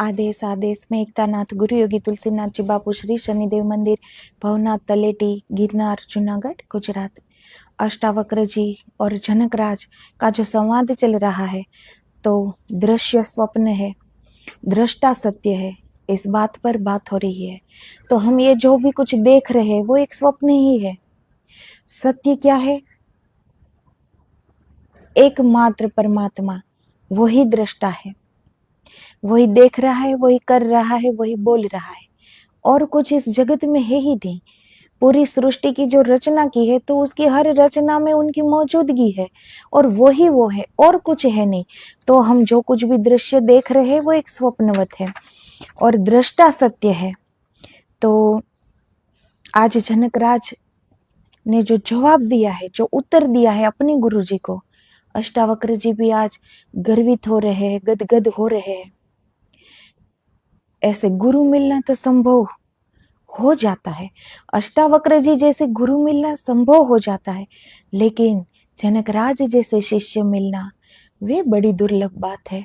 आदेश आदेश में एकतानाथ गुरु योगी तुलसीनाथ जी बापू श्री शनिदेव मंदिर भवनाथ तलेटी गिरनार जूनागढ़ गुजरात। अष्टावक्र जी और जनकराज का जो संवाद चल रहा है, तो दृश्य स्वप्न है, दृष्टा सत्य है, इस बात पर बात हो रही है। तो हम ये जो भी कुछ देख रहे हैं वो एक स्वप्न ही है। सत्य क्या है? एकमात्र परमात्मा, वही दृष्टा है, वही देख रहा है, वही कर रहा है, वही बोल रहा है, और कुछ इस जगत में है ही नहीं। पूरी सृष्टि की जो रचना की है, तो उसकी हर रचना में उनकी मौजूदगी है, और वही वो है, और कुछ है नहीं। तो हम जो कुछ भी दृश्य देख रहे हैं वो एक स्वप्नवत है और दृष्टा सत्य है। तो आज जनकराज ने जो जवाब दिया है, जो उत्तर दिया है अपने गुरु जी को, अष्टावक्र जी भी आज गर्वित हो रहे हैं, गदगद हो रहे हैं। ऐसे गुरु मिलना तो संभव हो जाता है, अष्टावक्र जी जैसे गुरु मिलना संभव हो जाता है, लेकिन जनकराज जैसे शिष्य मिलना वे बड़ी दुर्लभ बात है।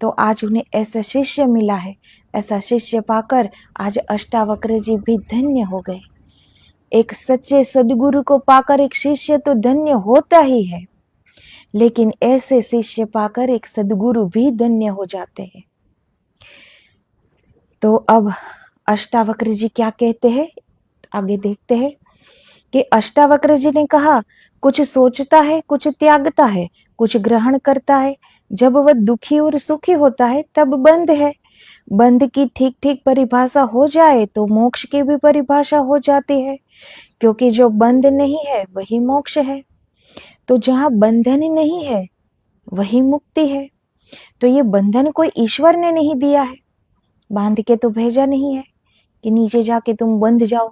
तो आज उन्हें ऐसा शिष्य मिला है, ऐसा शिष्य पाकर आज अष्टावक्र जी भी धन्य हो गए। एक सच्चे सदगुरु को पाकर एक शिष्य तो धन्य होता ही है, लेकिन ऐसे शिष्य पाकर एक सदगुरु भी धन्य हो जाते हैं। तो अब अष्टावक्र जी क्या कहते हैं, आगे देखते हैं कि अष्टावक्र जी ने कहा, कुछ सोचता है, कुछ त्यागता है, कुछ ग्रहण करता है। जब वह दुखी और सुखी होता है तब बंध है। बंध की ठीक ठीक परिभाषा हो जाए तो मोक्ष की भी परिभाषा हो जाती है, क्योंकि जो बंध नहीं है वही मोक्ष है। तो जहां बंधन नहीं है वही मुक्ति है। तो ये बंधन कोई ईश्वर ने नहीं दिया है, बांध के तो भेजा नहीं है कि नीचे जाके तुम बंध जाओ,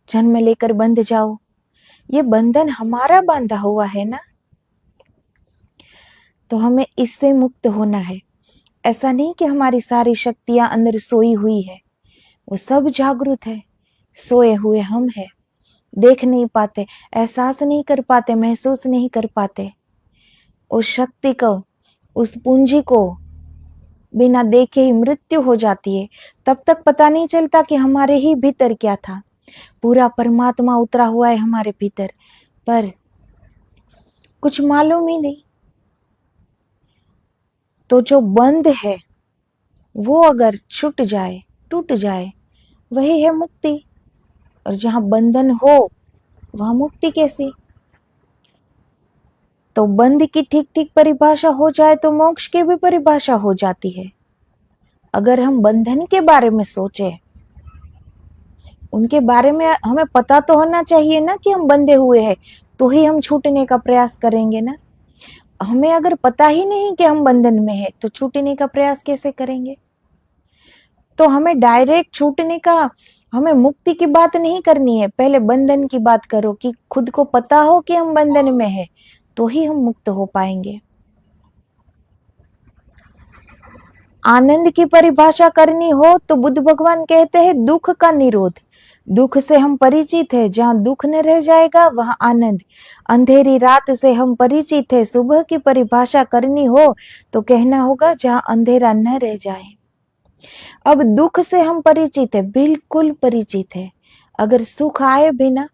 जन्म लेकर बंध जाओ। ये बंधन हमारा बांधा हुआ है ना, तो हमें इससे मुक्त होना है। ऐसा नहीं कि हमारी सारी शक्तियां अंदर सोई हुई है, वो सब जागृत है, सोए हुए हम है, देख नहीं पाते, एहसास नहीं कर पाते, महसूस नहीं कर पाते। उस शक्ति को, उस पूंजी को बिना देखे ही मृत्यु हो जाती है। तब तक पता नहीं चलता कि हमारे ही भीतर क्या था। पूरा परमात्मा उतरा हुआ है हमारे भीतर, पर कुछ मालूम ही नहीं। तो जो बंद है वो अगर छूट जाए, टूट जाए, वही है मुक्ति। और जहां बंधन हो वहां मुक्ति कैसी? तो बंध की ठीक ठीक परिभाषा हो जाए तो मोक्ष की भी परिभाषा हो जाती है। अगर हम बंधन के बारे में सोचे, उनके बारे में हमें पता तो होना चाहिए ना कि हम बंधे हुए हैं, तो ही हम छूटने का प्रयास करेंगे ना। हमें अगर पता ही नहीं कि हम बंधन में है, तो छूटने का प्रयास कैसे करेंगे? तो हमें डायरेक्ट छूटने का, हमें मुक्ति की बात नहीं करनी है, पहले बंधन की बात करो कि खुद को पता हो कि हम बंधन में है, तो ही हम मुक्त हो पाएंगे। आनंद की परिभाषा करनी हो तो बुद्ध भगवान कहते हैं दुख का निरोध। दुख से हम परिचित है, जहां दुख न रह जाएगा वहां आनंद। अंधेरी रात से हम परिचित है, सुबह की परिभाषा करनी हो तो कहना होगा जहां अंधेरा न रह जाए। अब दुख से हम परिचित है, बिल्कुल परिचित है। अगर सुख आए बिना,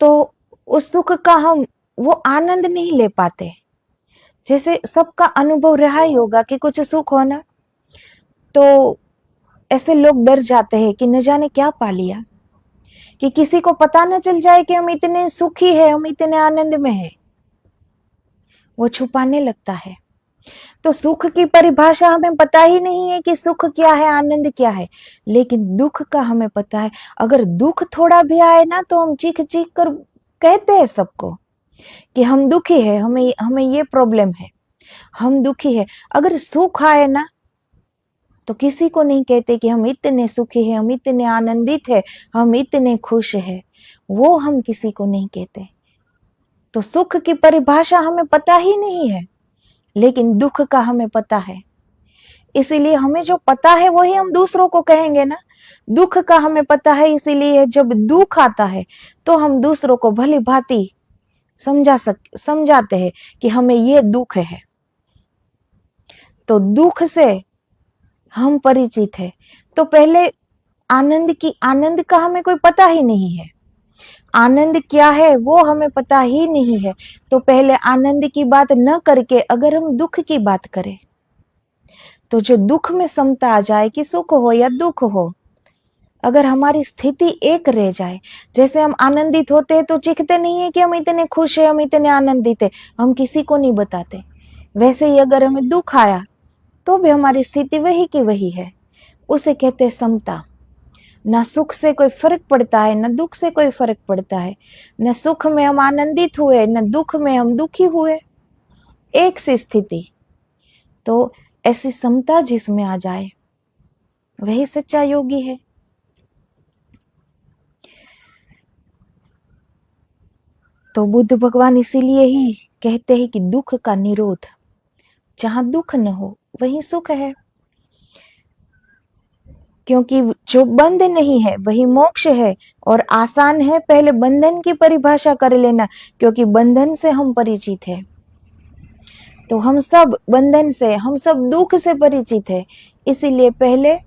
तो उस सुख का हम वो आनंद नहीं ले पाते। जैसे सबका अनुभव रहा ही होगा कि कुछ सुख होना, तो ऐसे लोग डर जाते हैं कि न जाने क्या पा लिया, कि किसी को पता न चल जाए कि हम इतने सुखी है, हम इतने आनंद में है, वो छुपाने लगता है। तो सुख की परिभाषा हमें पता ही नहीं है कि सुख क्या है, आनंद क्या है, लेकिन दुख का हमें पता है। अगर दुख थोड़ा भी आए ना, तो हम चीख चीख कर कहते हैं सबको कि हम दुखी है, हमें हमें ये प्रॉब्लम है, हम दुखी है। अगर सुख आए ना, तो किसी को नहीं कहते कि हम इतने सुखी हैं, हम इतने आनंदित हैं, हम इतने खुश हैं, वो हम किसी को नहीं कहते। तो सुख की परिभाषा हमें पता ही नहीं है, लेकिन दुख का हमें पता है। इसीलिए हमें जो पता है वही हम दूसरों को कहेंगे ना। दुख का हमें पता है, इसीलिए जब दुख आता है तो हम दूसरों को भली भांति समझाते हैं कि हमें ये दुख है। तो दुख से हम परिचित है। तो पहले आनंद का हमें कोई पता ही नहीं है, आनंद क्या है वो हमें पता ही नहीं है। तो पहले आनंद की बात न करके अगर हम दुख की बात करें, तो जो दुख में समता आ जाए कि सुख हो या दुख हो, अगर हमारी स्थिति एक रह जाए, जैसे हम आनंदित होते हैं तो चिखते नहीं है कि हम इतने खुश हैं, हम इतने आनंदित हैं, हम किसी को नहीं बताते। वैसे ही अगर हमें दुख आया तो भी हमारी स्थिति वही की वही है, उसे कहते हैं समता। ना सुख से कोई फर्क पड़ता है, ना दुख से कोई फर्क पड़ता है, न सुख में हम आनंदित हुए, न दुख में हम दुखी हुए, एक सी स्थिति। तो ऐसी समता जिसमें आ जाए वही सच्चा योगी है। तो बुद्ध भगवान इसीलिए ही कहते हैं कि दुख का निरोध, जहां दुख न हो वहीं सुख है, क्योंकि जो बंध नहीं है वही मोक्ष है। और आसान है पहले बंधन की परिभाषा कर लेना, क्योंकि बंधन से हम परिचित है। तो हम सब बंधन से, हम सब दुख से परिचित है, इसीलिए पहले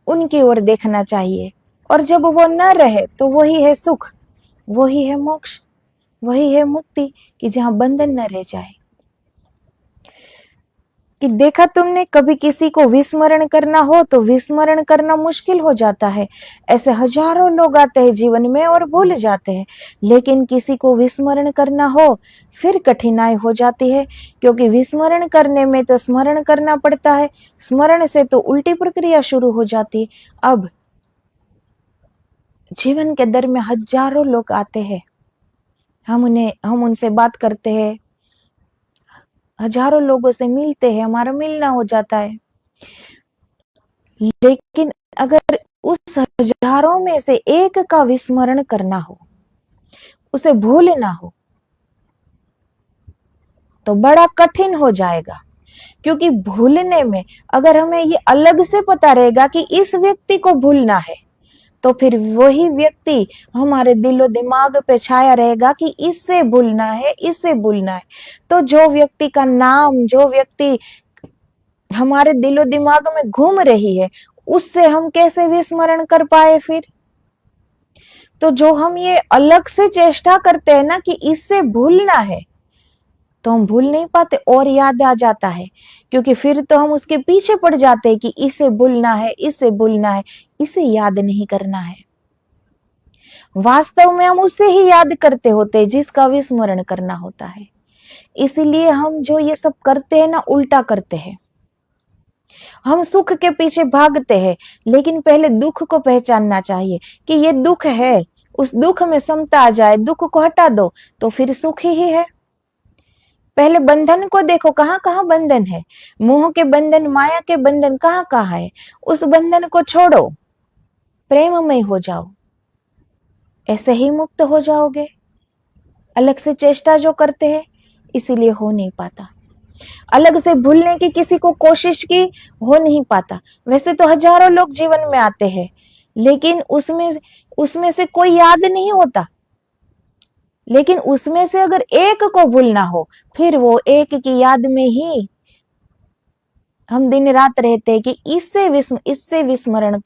उनकी ओर देखना चाहिए। और जब वो न रहे तो वही है सुख, वही है मोक्ष, वही है मुक्ति, कि जहां बंधन न रह जाए। कि देखा तुमने, कभी किसी को विस्मरण करना हो तो विस्मरण करना मुश्किल हो जाता है। ऐसे हजारों लोग आते हैं जीवन में और भूल जाते हैं, लेकिन किसी को विस्मरण करना हो फिर कठिनाई हो जाती है, क्योंकि विस्मरण करने में तो स्मरण करना पड़ता है, स्मरण से तो उल्टी प्रक्रिया शुरू हो जाती है। अब जीवन के दर में हजारों लोग आते हैं, हम उनसे बात करते हैं, हजारों लोगों से मिलते हैं, हमारा मिलना हो जाता है, लेकिन अगर उस हजारों में से एक का विस्मरण करना हो, उसे भूलना हो, तो बड़ा कठिन हो जाएगा। क्योंकि भूलने में अगर हमें ये अलग से पता रहेगा कि इस व्यक्ति को भूलना है, तो फिर वही व्यक्ति हमारे दिलो दिमाग पे छाया रहेगा कि इससे भूलना है, इससे भूलना है। तो जो व्यक्ति का नाम, जो व्यक्ति हमारे दिलो दिमाग में घूम रही है, उससे हम कैसे विस्मरण कर पाए फिर। तो जो हम ये अलग से चेष्टा करते हैं ना कि इससे भूलना है, तो हम भूल नहीं पाते और याद आ जाता है, क्योंकि फिर तो हम उसके पीछे पड़ जाते हैं कि इसे भूलना है, इसे भूलना है, इसे याद नहीं करना है। वास्तव में हम उसे ही याद करते होते हैं जिसका विस्मरण करना होता है। इसीलिए हम जो ये सब करते हैं ना, उल्टा करते हैं। हम सुख के पीछे भागते हैं, लेकिन पहले दुख को पहचानना चाहिए कि ये दुख है, उस दुख में समता आ जाए, दुख को हटा दो तो फिर सुख ही है। पहले बंधन को देखो, कहाँ कहाँ बंधन है, मोह के बंधन, माया के बंधन कहाँ कहाँ है। उस बंधन को छोड़ो, प्रेममय हो जाओ, ऐसे ही मुक्त हो जाओगे। अलग से चेष्टा जो करते हैं इसीलिए हो नहीं पाता, अलग से भूलने की किसी को कोशिश की, हो नहीं पाता। वैसे तो हजारों लोग जीवन में आते हैं, लेकिन उसमें से कोई याद नहीं होता, लेकिन उसमें से अगर एक को भूलना हो, फिर वो एक की याद में ही हम दिन रात रहते हैं कि इससे विस्मरण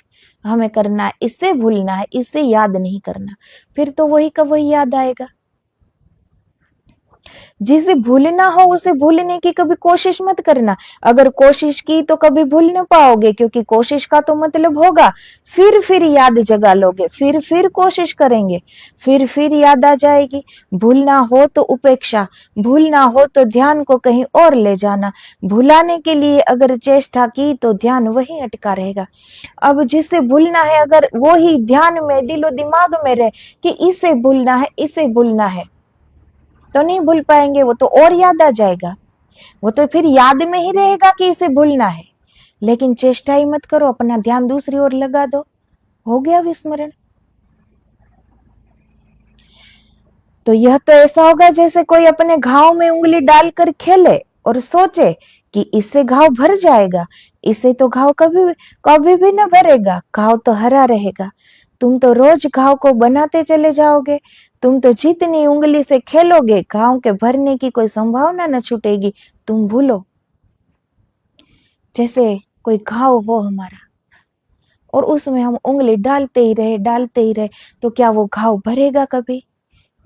हमें करना है, इससे भूलना है, इससे याद नहीं करना, फिर तो वही का वही याद आएगा। जिसे भूलना हो उसे भूलने की कभी कोशिश मत करना। अगर कोशिश की तो कभी भूल न पाओगे, क्योंकि कोशिश का तो मतलब होगा फिर याद जगा लोगे, फिर कोशिश करेंगे, फिर याद आ जाएगी। भूलना हो तो उपेक्षा, भूलना हो तो ध्यान को कहीं और ले जाना, भुलाने के लिए अगर चेष्टा की तो ध्यान वहीं अटका रहेगा। अब जिसे भूलना है, अगर वो ही ध्यान में, दिलो दिमाग में रहे कि इसे भूलना है, इसे भूलना है, तो नहीं भूल पाएंगे, वो तो और याद आ जाएगा, वो तो फिर याद में ही रहेगा कि इसे भूलना है। लेकिन चेष्टा ही मत करो, अपना ध्यान दूसरी ओर लगा दो, हो गया विस्मरण। तो यह तो ऐसा होगा जैसे कोई अपने घाव में उंगली डालकर खेले और सोचे कि इससे घाव भर जाएगा, इससे तो घाव कभी कभी भी न भरेगा, घाव तो हरा रहेगा। तुम तो रोज घाव को बनाते चले जाओगे, तुम तो जितनी उंगली से खेलोगे घाव के भरने की कोई संभावना न छूटेगी, तुम भूलो। जैसे कोई घाव हो हमारा और उसमें हम उंगली डालते ही रहे, तो क्या वो घाव भरेगा कभी?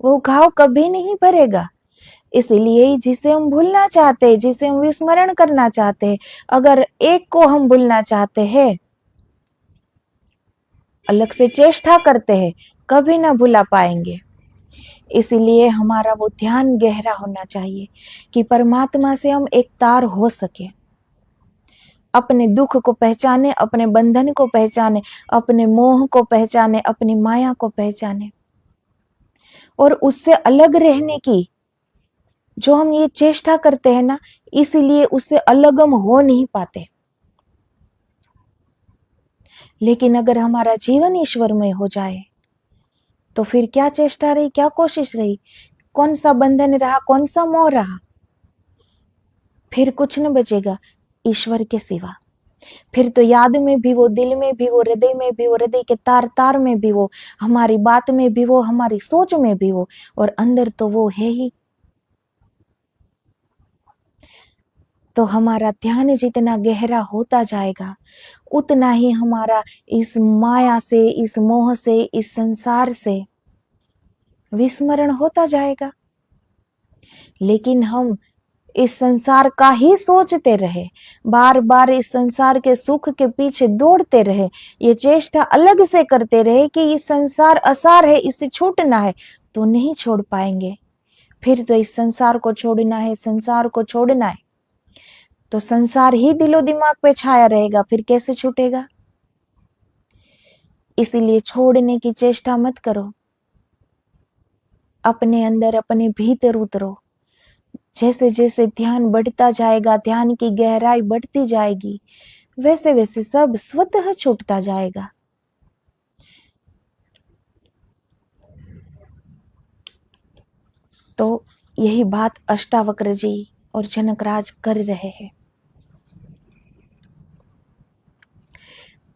वो घाव कभी नहीं भरेगा। इसीलिए जिसे हम भूलना चाहते हैं, जिसे हम विस्मरण करना चाहते हैं, अगर एक को हम भूलना चाहते हैं, अलग से चेष्टा करते हैं, कभी ना भुला पाएंगे। इसीलिए हमारा वो ध्यान गहरा होना चाहिए कि परमात्मा से हम एक तार हो सके, अपने दुख को पहचाने, अपने बंधन को पहचाने, अपने मोह को पहचाने, अपनी माया को पहचाने, और उससे अलग रहने की जो हम ये चेष्टा करते हैं ना, इसीलिए उससे अलग हम हो नहीं पाते। लेकिन अगर हमारा जीवन ईश्वरमय हो जाए तो फिर क्या चेष्टा रही, क्या कोशिश रही, कौन सा बंधन रहा, कौन सा मोह रहा? फिर कुछ न बचेगा ईश्वर के सिवा। फिर तो याद में भी वो, दिल में भी वो, हृदय में भी वो, हृदय के तार तार में भी वो, हमारी बात में भी वो, हमारी सोच में भी वो, और अंदर तो वो है ही। तो हमारा ध्यान जितना गहरा होता जाएगा, उतना ही हमारा इस माया से, इस मोह से, इस संसार से विस्मरण होता जाएगा। लेकिन हम इस संसार का ही सोचते रहे, बार बार इस संसार के सुख के पीछे दौड़ते रहे, ये चेष्टा अलग से करते रहे कि ये संसार असार है, इससे छूटना है, तो नहीं छोड़ पाएंगे। फिर तो इस संसार को छोड़ना है, संसार को छोड़ना है, तो संसार ही दिलो दिमाग पे छाया रहेगा, फिर कैसे छूटेगा? इसीलिए छोड़ने की चेष्टा मत करो, अपने अंदर, अपने भीतर उतरो। जैसे जैसे ध्यान बढ़ता जाएगा, ध्यान की गहराई बढ़ती जाएगी, वैसे वैसे सब स्वतः छूटता जाएगा। तो यही बात अष्टावक्र जी और जनकराज कर रहे हैं।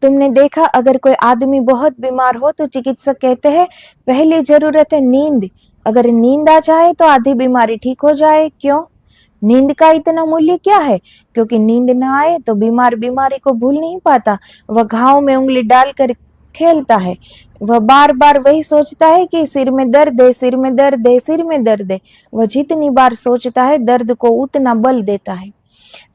तुमने देखा, अगर कोई आदमी बहुत बीमार हो तो चिकित्सक कहते हैं पहली जरूरत है नींद। अगर नींद आ जाए तो आधी बीमारी ठीक हो जाए। क्यों? नींद का इतना मूल्य क्या है? क्योंकि नींद ना आए तो बीमार बीमारी को भूल नहीं पाता, वह घाव में उंगली डालकर खेलता है, वह बार बार वही सोचता है कि सिर में दर्द है, सिर में दर्द है, सिर में दर्द है। वह जितनी बार सोचता है दर्द को उतना बल देता है।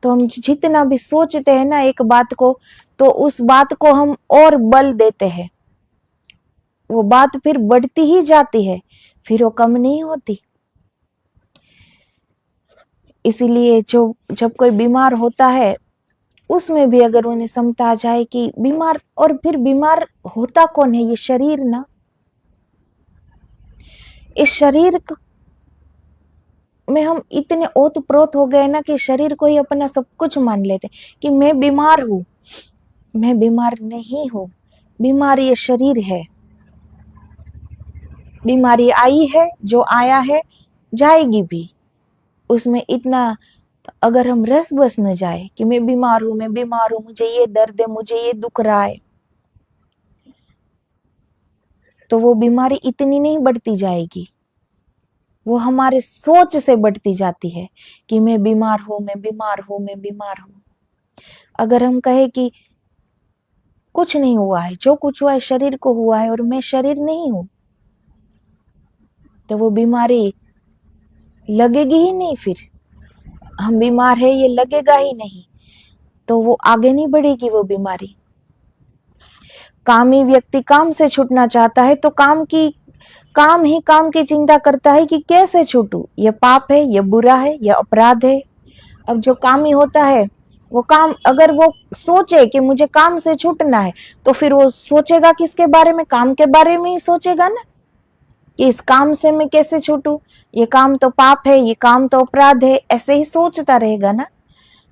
तो हम जितना भी सोचते हैं ना एक बात को, तो उस बात को हम और बल देते हैं, वो बात फिर बढ़ती ही जाती है, फिर वो कम नहीं होती। इसीलिए जो जब कोई बीमार होता है, उसमें भी अगर उन्हें समझता आ जाए कि बीमार, और फिर बीमार होता कौन है? ये शरीर ना। इस शरीर में हम इतने ओत प्रोत हो गए ना कि शरीर को ही अपना सब कुछ मान लेते कि मैं बीमार हूं। मैं बीमार नहीं हूं, बीमार ये शरीर है। बीमारी आई है, जो आया है जाएगी भी। उसमें इतना अगर हम रस बस न जाए कि मैं बीमार हूं, मैं बीमार हूं, मुझे ये दर्द है, मुझे ये दुख रहा है, तो वो बीमारी इतनी नहीं बढ़ती जाएगी। वो हमारे सोच से बढ़ती जाती है कि मैं बीमार हूं, मैं बीमार हूं, मैं बीमार हूं। अगर हम कहे कि कुछ नहीं हुआ है, जो कुछ हुआ है शरीर को हुआ है और मैं शरीर नहीं हूं, तो वो बीमारी लगेगी ही नहीं। फिर हम बीमार है ये लगेगा ही नहीं, तो वो आगे नहीं बढ़ेगी वो बीमारी। कामी व्यक्ति काम से छूटना चाहता है तो काम ही काम की चिंता करता है कि कैसे छूटूं, ये पाप है, ये बुरा है, ये अपराध है। अब जो कामी होता है, वो काम, अगर वो सोचे कि मुझे काम से छूटना है, तो फिर वो सोचेगा किसके बारे में? काम के बारे में ही सोचेगा ना, कि इस काम से मैं कैसे छूटूं, ये काम तो पाप है, ये काम तो अपराध है, ऐसे ही सोचता रहेगा ना।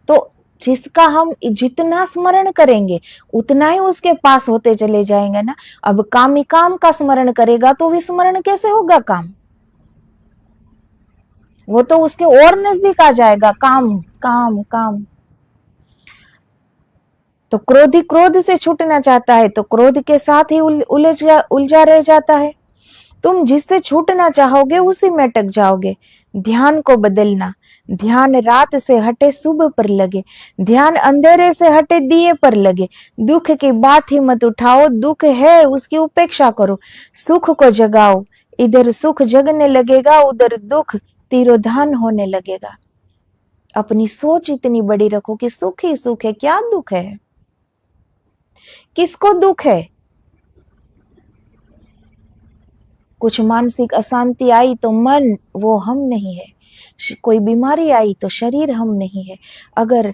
तो जिसका हम जितना स्मरण करेंगे उतना ही उसके पास होते चले जाएंगे ना। अब कामी काम का स्मरण करेगा तो विस्मरण कैसे होगा? काम वो तो उसके और नजदीक आ जाएगा, काम काम काम। तो क्रोधी क्रोध से छूटना चाहता है तो क्रोध के साथ ही उलझा रह जाता है। तुम जिससे छूटना चाहोगे उसी में अटक जाओगे। ध्यान को बदलना, ध्यान रात से हटे सुबह पर लगे, ध्यान अंधेरे से हटे दिए पर लगे। दुख की बात ही मत उठाओ, दुख है उसकी उपेक्षा करो। सुख को जगाओ, इधर सुख जगने लगेगा, उधर दुख तिरोधान होने लगेगा। अपनी सोच इतनी बड़ी रखो कि सुख ही सुख है, क्या दुख है? किसको दुख है? कुछ मानसिक अशांति आई तो मन वो हम नहीं है, कोई बीमारी आई तो शरीर हम नहीं है। अगर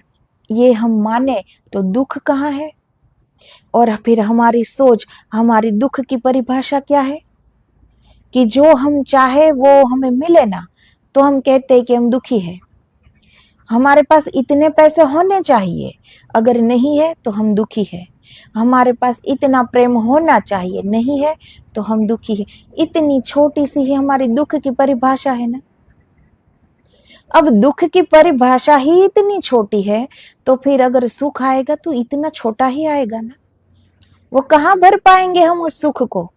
ये हम माने तो दुख कहाँ है? और फिर हमारी सोच, हमारी दुख की परिभाषा क्या है कि जो हम चाहे वो हमें मिले ना तो हम कहते हैं कि हम दुखी है। हमारे पास इतने पैसे होने चाहिए, अगर नहीं है तो हम दुखी है। हमारे पास इतना प्रेम होना चाहिए, नहीं है तो हम दुखी है। इतनी छोटी सी ही हमारी दुख की परिभाषा है ना। अब दुख की परिभाषा ही इतनी छोटी है तो फिर अगर सुख आएगा तो इतना छोटा ही आएगा ना। वो कहाँ भर पाएंगे हम उस सुख को?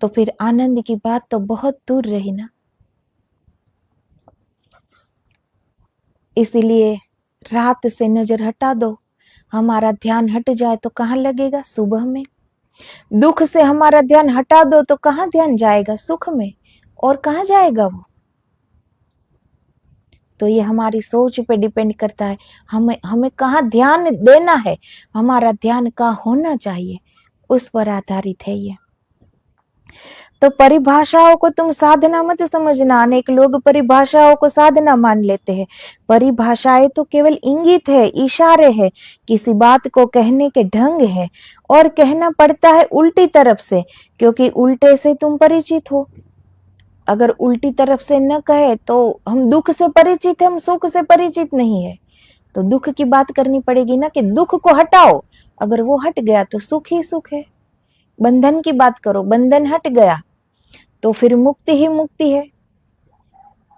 तो फिर आनंद की बात तो बहुत दूर रही ना। इसीलिए रात से नजर हटा दो, हमारा ध्यान हट जाए तो कहाँ लगेगा? सुबह में। दुख से हमारा ध्यान हटा दो तो कहाँ ध्यान जाएगा? सुख में। और कहाँ जाएगा वो? तो ये हमारी सोच पे डिपेंड करता है, हमें हमें कहाँ ध्यान देना है, हमारा ध्यान कहाँ होना चाहिए, उस पर आधारित है ये। तो परिभाषाओं को तुम साधना मत समझना। अनेक लोग परिभाषाओं को साधना मान लेते हैं। परिभाषाएं तो केवल इंगित है, इशारे है, किसी बात को कहने के ढंग है। और कहना पड़ता है उल्टी तरफ से, क्योंकि उल्टे से तुम परिचित हो। अगर उल्टी तरफ से न कहे तो हम दुख से परिचित है, हम सुख से परिचित नहीं है। तो दुख की बात करनी पड़ेगी ना कि दुख को हटाओ। अगर वो हट गया तो सुख ही सुख है। बंधन की बात करो, बंधन हट गया तो फिर मुक्ति ही मुक्ति है।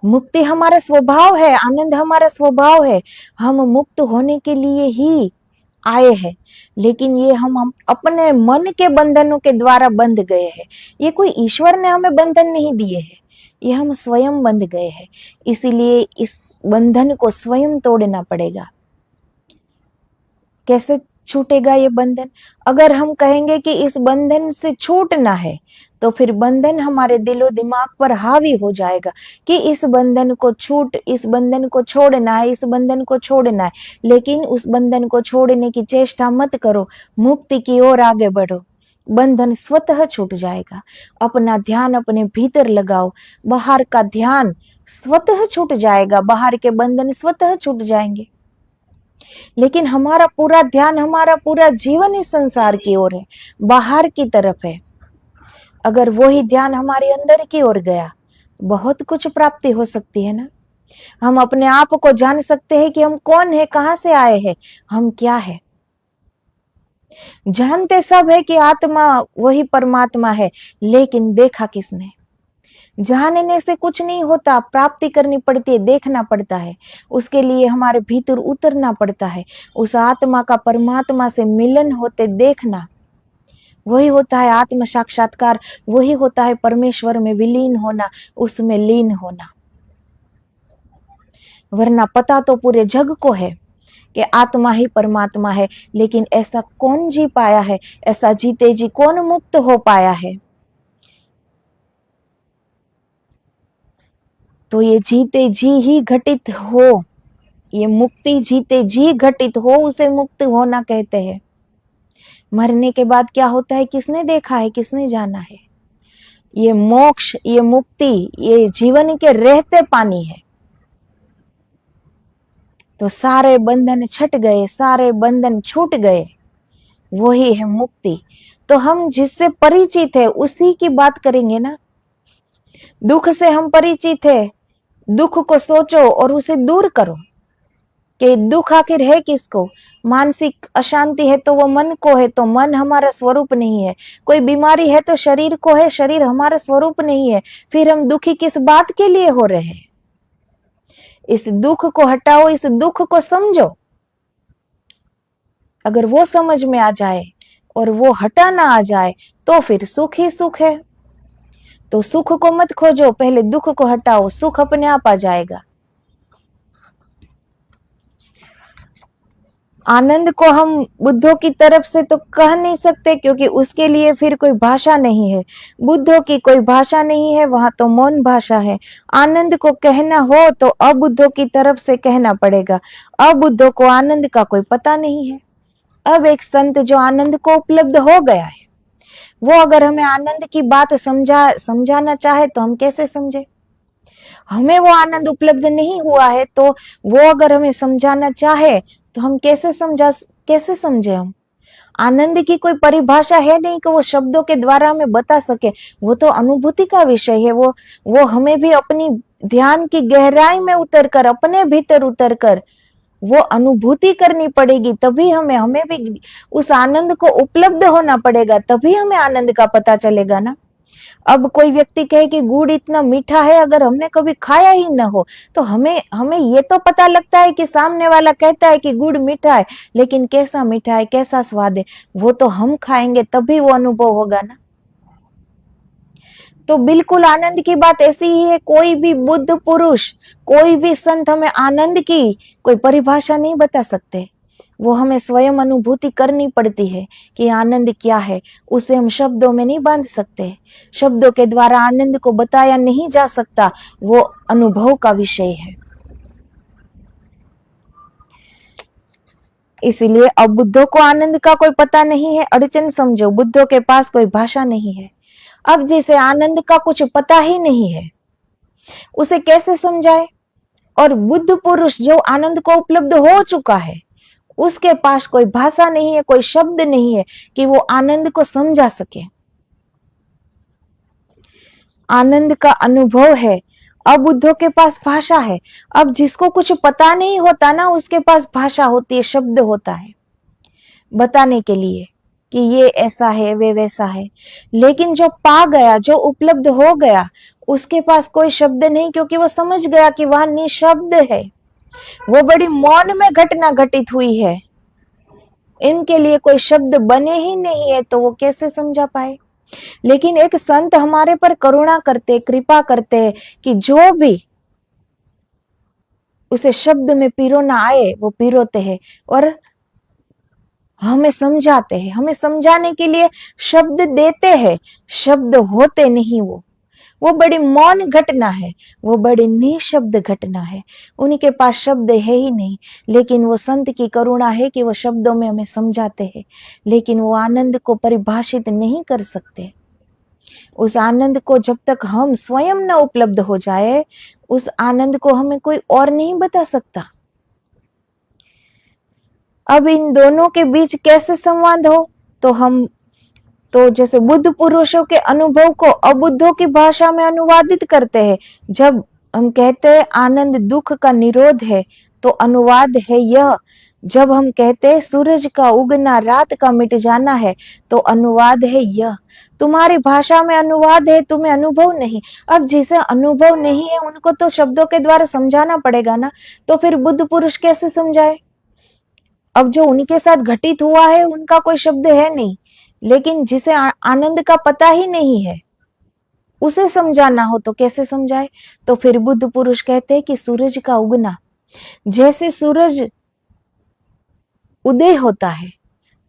मुक्ति हमारा स्वभाव है, आनंद हमारा स्वभाव है। हम मुक्त होने के लिए ही आए हैं, लेकिन ये हम अपने मन के बंधनों के द्वारा बंध गए हैं। ये कोई ईश्वर ने हमें बंधन नहीं दिए हैं, ये हम स्वयं बंध गए हैं। इसीलिए इस बंधन को स्वयं तोड़ना पड़ेगा। कैसे छूटेगा ये बंधन? अगर हम कहेंगे कि इस बंधन से छूटना है तो फिर बंधन हमारे दिलो दिमाग पर हावी हो जाएगा कि इस बंधन को इस बंधन को छोड़ना है, इस बंधन को छोड़ना है। लेकिन उस बंधन को छोड़ने की चेष्टा मत करो, मुक्ति की ओर आगे बढ़ो, बंधन स्वतः छूट जाएगा। अपना ध्यान अपने भीतर लगाओ, बाहर का ध्यान स्वतः छूट जाएगा, बाहर के बंधन स्वतः छूट जाएंगे। लेकिन हमारा पूरा ध्यान, हमारा पूरा जीवन इस संसार की ओर है, बाहर की तरफ है। अगर वही ध्यान हमारे अंदर की ओर गया, बहुत कुछ प्राप्ति हो सकती है ना। हम अपने आप को जान सकते हैं कि हम कौन है, कहां से आए हैं, हम क्या है। जानते सब है कि आत्मा वही परमात्मा है, लेकिन देखा किसने? जानने से कुछ नहीं होता, प्राप्ति करनी पड़ती है, देखना पड़ता है। उसके लिए हमारे भीतर उतरना पड़ता है, उस आत्मा का परमात्मा से मिलन होते देखना। वही होता है आत्म साक्षात्कार, वही होता है परमेश्वर में विलीन होना, उसमें लीन होना। वरना पता तो पूरे जग को है कि आत्मा ही परमात्मा है, लेकिन ऐसा कौन जी पाया है, ऐसा जीते जी कौन मुक्त हो पाया है? तो ये जीते जी ही घटित हो, ये मुक्ति जीते जी घटित हो, उसे मुक्त होना कहते हैं। मरने के बाद क्या होता है, किसने देखा है, किसने जाना है? ये मोक्ष, ये मुक्ति, ये जीवन के रहते पानी है। तो सारे बंधन छट गए, सारे बंधन छूट गए, वही है मुक्ति। तो हम जिससे परिचित है उसी की बात करेंगे ना। दुख से हम परिचित है, दुख को सोचो और उसे दूर करो कि दुख आखिर है किसको। मानसिक अशांति है तो वो मन को है, तो मन हमारा स्वरूप नहीं है। कोई बीमारी है तो शरीर को है, शरीर हमारा स्वरूप नहीं है। फिर हम दुखी किस बात के लिए हो रहे हैं? इस दुख को हटाओ, इस दुख को समझो। अगर वो समझ में आ जाए और वो हटाना आ जाए तो फिर सुख ही सुख है। तो सुख को मत खोजो, पहले दुख को हटाओ, सुख अपने आप आ जाएगा। आनंद को हम बुद्धों की तरफ से तो कह नहीं सकते, क्योंकि उसके लिए फिर कोई भाषा नहीं है। बुद्धों की कोई भाषा नहीं है, वहां तो मौन भाषा है। आनंद को कहना हो तो अबुद्धों की तरफ से कहना पड़ेगा। अबुद्धों को आनंद का कोई पता नहीं है। अब एक संत जो आनंद को उपलब्ध हो गया है, वो अगर हमें आनंद की बात समझाना चाहे तो हम कैसे समझे? हमें वो आनंद उपलब्ध नहीं हुआ है, तो वो अगर हमें समझाना चाहे तो हम कैसे समझे? हम आनंद की कोई परिभाषा है नहीं कि वो शब्दों के द्वारा हमें बता सके। वो तो अनुभूति का विषय है। वो हमें भी अपनी ध्यान की गहराई में उतरकर, अपने भीतर उतरकर वो अनुभूति करनी पड़ेगी, तभी हमें भी उस आनंद को उपलब्ध होना पड़ेगा, तभी हमें आनंद का पता चलेगा ना। अब कोई व्यक्ति कहे कि गुड़ इतना मीठा है, अगर हमने कभी खाया ही न हो तो हमें हमें ये तो पता लगता है कि सामने वाला कहता है कि गुड़ मीठा है, लेकिन कैसा मीठा है, कैसा स्वाद है, वो तो हम खाएंगे तभी वो अनुभव होगा ना। तो बिल्कुल आनंद की बात ऐसी ही है। कोई भी बुद्ध पुरुष, कोई भी संत हमें आनंद की कोई परिभाषा नहीं बता सकते। वो हमें स्वयं अनुभूति करनी पड़ती है कि आनंद क्या है। उसे हम शब्दों में नहीं बांध सकते। शब्दों के द्वारा आनंद को बताया नहीं जा सकता, वो अनुभव का विषय है। इसीलिए अब बुद्धों को आनंद का कोई पता नहीं है, अड़चन समझो, बुद्धों के पास कोई भाषा नहीं है। अब जिसे आनंद का कुछ पता ही नहीं है, उसे कैसे समझाए? और बुद्ध पुरुष जो आनंद को उपलब्ध हो चुका है, उसके पास कोई भाषा नहीं है, कोई शब्द नहीं है कि वो आनंद को समझा सके। आनंद का अनुभव है। अब बुद्धों के पास भाषा है। अब जिसको कुछ पता नहीं होता ना, उसके पास भाषा होती है, शब्द होता है बताने के लिए कि ये ऐसा है, वे वैसा है। लेकिन जो पा गया, जो उपलब्ध हो गया, उसके पास कोई शब्द नहीं, क्योंकि वो समझ गया कि वह निशब्द है। वो बड़ी मौन में घटना घटित हुई है। इनके लिए कोई शब्द बने ही नहीं है, तो वो कैसे समझा पाए? लेकिन एक संत हमारे पर करुणा करते, कृपा करते कि जो भी उसे शब्द में पिरोना आए वो पिरोते हैं और हमें समझाते हैं, हमें समझाने के लिए शब्द देते हैं। शब्द होते नहीं, वो बड़ी मौन घटना है, वो बड़ी निशब्द घटना है। उनके पास शब्द है ही नहीं, लेकिन वो संत की करुणा है कि वो शब्दों में हमें समझाते हैं। लेकिन वो आनंद को परिभाषित नहीं कर सकते। उस आनंद को जब तक हम स्वयं न उपलब्ध हो जाए, उस आनंद को हमें कोई और नहीं बता सकता। अब इन दोनों के बीच कैसे संवाद हो? तो जैसे बुद्ध पुरुषों के अनुभव को अबुद्धों की भाषा में अनुवादित करते हैं। जब हम कहते हैं आनंद दुख का निरोध है, तो अनुवाद है यह। जब हम कहते हैं सूरज का उगना रात का मिट जाना है, तो अनुवाद है यह। तुम्हारी भाषा में अनुवाद है, तुम्हें अनुभव नहीं। अब जिसे अनुभव नहीं है, उनको तो शब्दों के द्वारा समझाना पड़ेगा ना। तो फिर बुद्ध पुरुष कैसे समझाए? अब जो उनके साथ घटित हुआ है, उनका कोई शब्द है नहीं, लेकिन जिसे आनंद का पता ही नहीं है, उसे समझाना हो तो कैसे समझाए? तो फिर बुद्ध पुरुष कहते हैं कि सूरज का उगना, जैसे सूरज उदय होता है,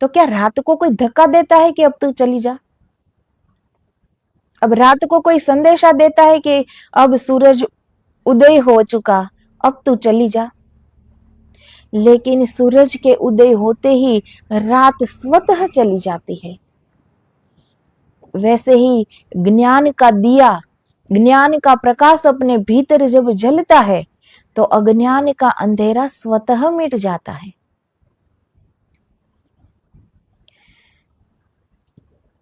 तो क्या रात को कोई धक्का देता है कि अब तू चली जा? अब रात को कोई संदेशा देता है कि अब सूरज उदय हो चुका, अब तू चली जा? लेकिन सूरज के उदय होते ही रात स्वतः चली जाती है। वैसे ही ज्ञान का दिया, ज्ञान का प्रकाश अपने भीतर जब जलता है, तो अज्ञान का अंधेरा स्वतः मिट जाता है।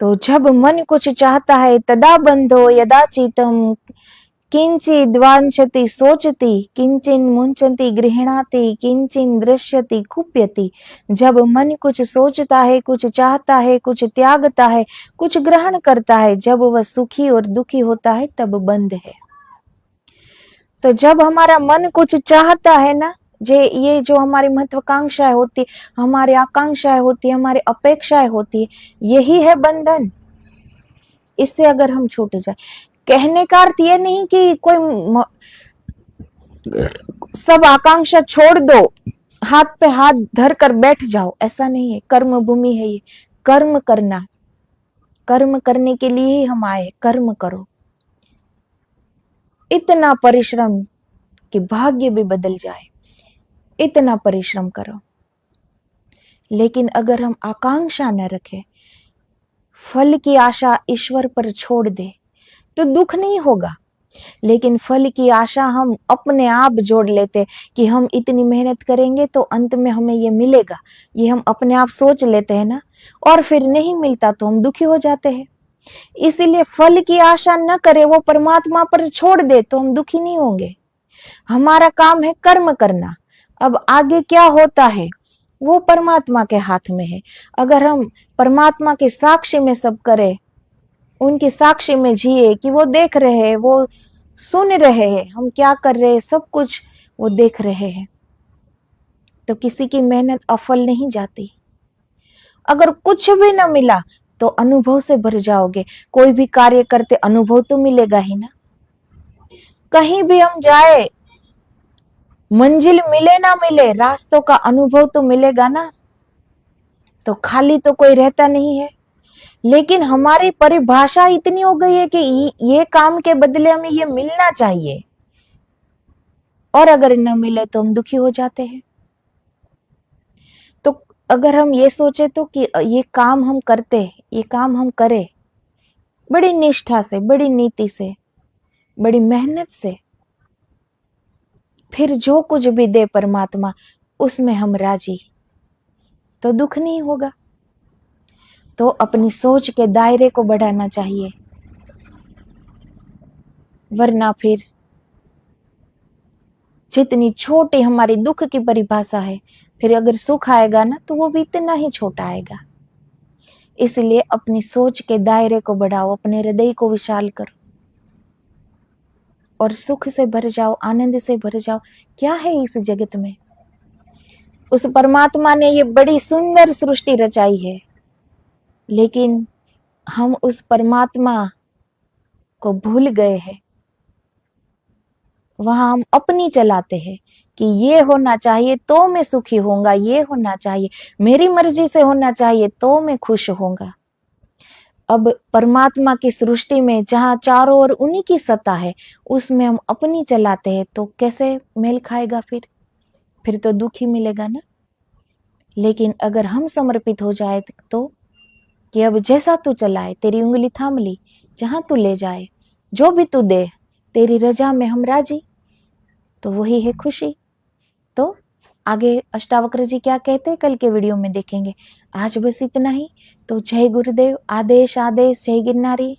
तो जब मन कुछ चाहता है, तदा बंधो यदा चितम किंचिद वांछति सोचती किंचिन मुंचति गृहणाति किंचिन दृश्यति कुप्यति। जब मन कुछ सोचता है, कुछ चाहता है, कुछ त्यागता है, कुछ ग्रहण करता है, जब वह सुखी और दुखी होता है, तब बंध है। तो जब हमारा मन कुछ चाहता है ना, ये जो हमारी महत्वाकांक्षाएं होती, हमारी आकांक्षाएं होती, हमारी अपेक्षाएं होती है, यही है बंधन। इससे अगर हम छूट जाए, कहने का अर्थ ये नहीं कि कोई सब आकांक्षा छोड़ दो, हाथ पे हाथ धर कर बैठ जाओ, ऐसा नहीं है। कर्म भूमि है ये, कर्म करना, कर्म करने के लिए ही हम आए, कर्म करो। इतना परिश्रम कि भाग्य भी बदल जाए, इतना परिश्रम करो। लेकिन अगर हम आकांक्षा न रखें, फल की आशा ईश्वर पर छोड़ दे, तो दुख नहीं होगा। लेकिन फल की आशा हम अपने आप जोड़ लेते कि हम इतनी मेहनत करेंगे तो अंत में हमें ये मिलेगा, ये हम अपने आप सोच लेते हैं ना, और फिर नहीं मिलता तो हम दुखी हो जाते हैं। इसीलिए फल की आशा न करे, वो परमात्मा पर छोड़ दे तो हम दुखी नहीं होंगे। हमारा काम है कर्म करना। अब आगे क्या होता है वो परमात्मा के हाथ में है। अगर हम परमात्मा के साक्षी में सब करें, उनकी साक्षी में जिए कि वो देख रहे हैं, वो सुन रहे हैं, हम क्या कर रहे हैं, सब कुछ वो देख रहे हैं, तो किसी की मेहनत अफल नहीं जाती। अगर कुछ भी न मिला तो अनुभव से भर जाओगे। कोई भी कार्य करते अनुभव तो मिलेगा ही ना। कहीं भी हम जाए, मंजिल मिले ना मिले, रास्तों का अनुभव तो मिलेगा ना। तो खाली तो कोई रहता नहीं है। लेकिन हमारी परिभाषा इतनी हो गई है कि ये काम के बदले हमें ये मिलना चाहिए, और अगर न मिले तो हम दुखी हो जाते हैं। तो अगर हम ये सोचे तो कि ये काम हम करते, ये काम हम करें बड़ी निष्ठा से, बड़ी नीति से, बड़ी मेहनत से, फिर जो कुछ भी दे परमात्मा उसमें हम राजी, तो दुख नहीं होगा। तो अपनी सोच के दायरे को बढ़ाना चाहिए, वरना फिर जितनी छोटी हमारी दुख की परिभाषा है, फिर अगर सुख आएगा ना तो वो भी इतना ही छोटा आएगा। इसलिए अपनी सोच के दायरे को बढ़ाओ, अपने हृदय को विशाल करो और सुख से भर जाओ, आनंद से भर जाओ। क्या है इस जगत में? उस परमात्मा ने ये बड़ी सुंदर सृष्टि रचाई है, लेकिन हम उस परमात्मा को भूल गए हैं। वहां हम अपनी चलाते हैं कि ये होना चाहिए तो मैं सुखी होऊंगा, ये होना चाहिए, मेरी मर्जी से होना चाहिए तो मैं खुश होऊंगा। अब परमात्मा की सृष्टि में जहां चारों ओर उन्हीं की सत्ता है, उसमें हम अपनी चलाते हैं तो कैसे मेल खाएगा? फिर तो दुख ही मिलेगा ना। लेकिन अगर हम समर्पित हो जाए तो, कि अब जैसा तू चलाए, तेरी उंगली थाम ली, जहां तू ले जाए, जो भी तू दे, तेरी रजा में हम राजी, तो वही है खुशी। तो आगे अष्टावक्र जी क्या कहते हैं कल के वीडियो में देखेंगे। आज बस इतना ही। तो जय गुरुदेव, आदेश आदेश, जय गिरनारी।